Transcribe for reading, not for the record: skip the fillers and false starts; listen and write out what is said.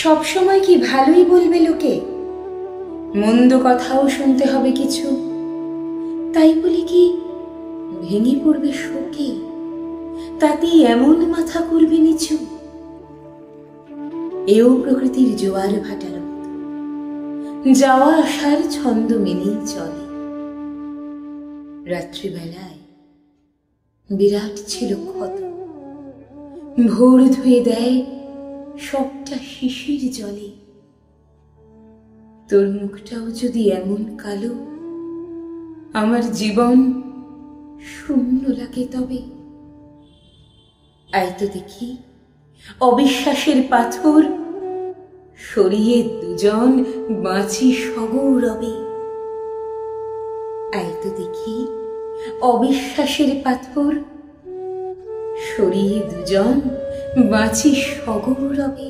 সব সময় কি ভালোই বলবে লোকে? মন্দ কথাও শুনতে হবে কিছু, তাই বলে কি ভেঙে পড়বে শোকে? তাতেই এমন মাথা করবে নিচু? এও প্রকৃতির জোয়ার ভাটার মতো, যাওয়া আসার ছন্দ মেনেই চলে। রাত্রিবেলায় বিরাট ছিল ক্ষত, ভোর ধুয়ে দেয় সবটা শিশির জলে। তোর মুখটাও যদি এমন কালো, আমার জীবন শূন্য লাগে তবে। আয় তো দেখি অবিশ্বাসের পাথর সরিয়ে দুজন বাঁচি সগৌরবে। আয় তো দেখি অবিশ্বাসের পাথর সরিয়ে দুজন বাঁচি সগৌরবে।